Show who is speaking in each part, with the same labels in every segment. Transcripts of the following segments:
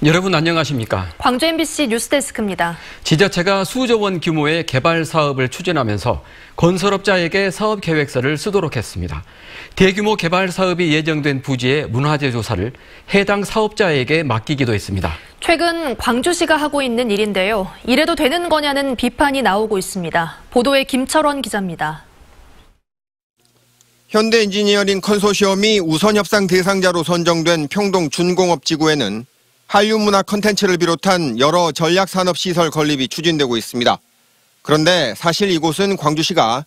Speaker 1: 여러분 안녕하십니까?
Speaker 2: 광주 MBC 뉴스데스크입니다.
Speaker 1: 지자체가 수조 원 규모의 개발 사업을 추진하면서 건설업자에게 사업 계획서를 쓰도록 했습니다. 대규모 개발 사업이 예정된 부지의 문화재 조사를 해당 사업자에게 맡기기도 했습니다.
Speaker 2: 최근 광주시가 하고 있는 일인데요. 이래도 되는 거냐는 비판이 나오고 있습니다. 보도에 김철원 기자입니다.
Speaker 3: 현대엔지니어링 컨소시엄이 우선협상 대상자로 선정된 평동 준공업지구에는 한류문화 컨텐츠를 비롯한 여러 전략산업시설 건립이 추진되고 있습니다. 그런데 사실 이곳은 광주시가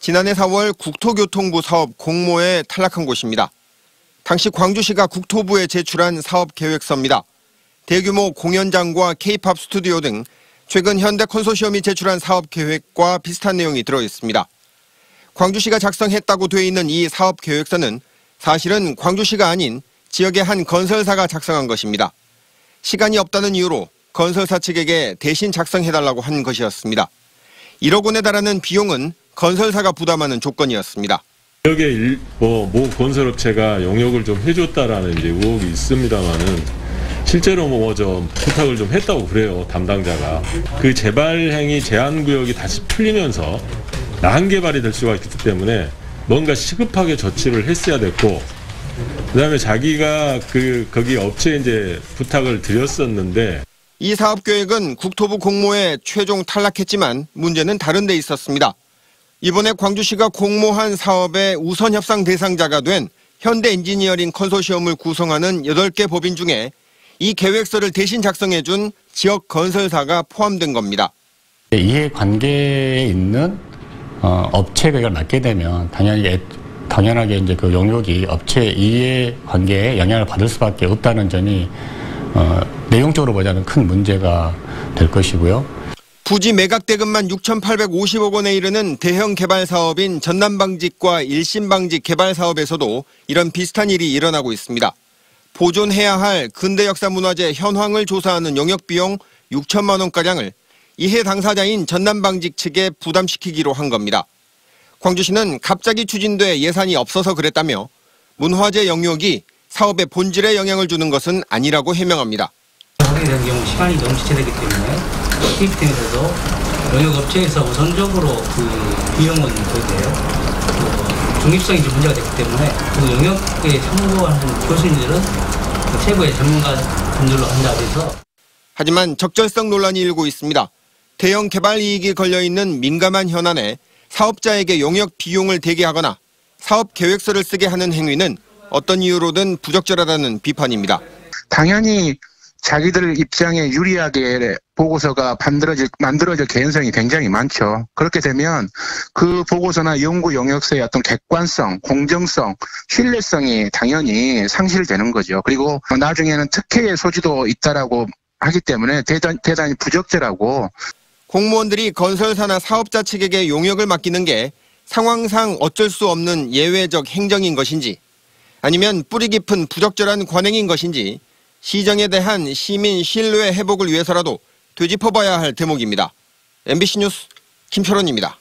Speaker 3: 지난해 4월 국토교통부 사업 공모에 탈락한 곳입니다. 당시 광주시가 국토부에 제출한 사업 계획서입니다. 대규모 공연장과 K-팝 스튜디오 등 최근 현대 컨소시엄이 제출한 사업 계획과 비슷한 내용이 들어 있습니다. 광주시가 작성했다고 돼 있는 이 사업 계획서는 사실은 광주시가 아닌 지역의 한 건설사가 작성한 것입니다. 시간이 없다는 이유로 건설사 측에게 대신 작성해달라고 한 것이었습니다. 1억 원에 달하는 비용은 건설사가 부담하는 조건이었습니다.
Speaker 4: 지역의 모 건설업체가 용역을 좀 해줬다라는 이제 의혹이 있습니다만은 실제로 좀 부탁을 좀 했다고 그래요, 담당자가. 그 재발 행위 제한 구역이 다시 풀리면서 나한 개발이 될 수가 있기 때문에 뭔가 시급하게 조치를 했어야 됐고, 그다음에 자기가 거기 업체에 이제 부탁을 드렸었는데,
Speaker 3: 이 사업 계획은 국토부 공모에 최종 탈락했지만 문제는 다른 데 있었습니다. 이번에 광주시가 공모한 사업의 우선 협상 대상자가 된 현대엔지니어링 컨소시엄을 구성하는 8개 법인 중에 이 계획서를 대신 작성해준 지역 건설사가 포함된 겁니다.
Speaker 5: 이해관계에 있는 업체 계획을 맡게 되면 당연하게 이제 그 용역이 업체 이해관계에 영향을 받을 수밖에 없다는 점이 내용적으로 보자면 큰 문제가 될 것이고요.
Speaker 3: 부지 매각 대금만 6,850억 원에 이르는 대형 개발 사업인 전남방직과 일신방직 개발 사업에서도 이런 비슷한 일이 일어나고 있습니다. 보존해야 할 근대 역사 문화재 현황을 조사하는 용역 비용 6천만 원가량을 이해 당사자인 전남방직 측에 부담시키기로 한 겁니다. 광주시는 갑자기 추진돼 예산이 없어서 그랬다며 문화재 영역이 사업의 본질에 영향을 주는 것은 아니라고 해명합니다.
Speaker 6: 확인된 경우 시간이 너무 지체되기 때문에 TF팀에서도 영역업체에서 우선적으로 그 비용은 거기에요. 중립성이 좀 문제가 됐기 때문에 그 영역에 참고하는 교수님들은 세부의 전문가 분들로 한다고 해서. 하지만
Speaker 3: 적절성 논란이 일고 있습니다. 대형 개발 이익이 걸려있는 민감한 현안에 사업자에게 용역 비용을 대게 하거나 사업 계획서를 쓰게 하는 행위는 어떤 이유로든 부적절하다는 비판입니다.
Speaker 7: 당연히 자기들 입장에 유리하게 보고서가 만들어질 개연성이 굉장히 많죠. 그렇게 되면 그 보고서나 연구 용역서의 어떤 객관성, 공정성, 신뢰성이 당연히 상실되는 거죠. 그리고 나중에는 특혜의 소지도 있다라고 하기 때문에 대단히 부적절하고.
Speaker 3: 공무원들이 건설사나 사업자 측에게 용역을 맡기는 게 상황상 어쩔 수 없는 예외적 행정인 것인지, 아니면 뿌리 깊은 부적절한 관행인 것인지 시정에 대한 시민 신뢰 회복을 위해서라도 되짚어봐야 할 대목입니다. MBC 뉴스 김철원입니다.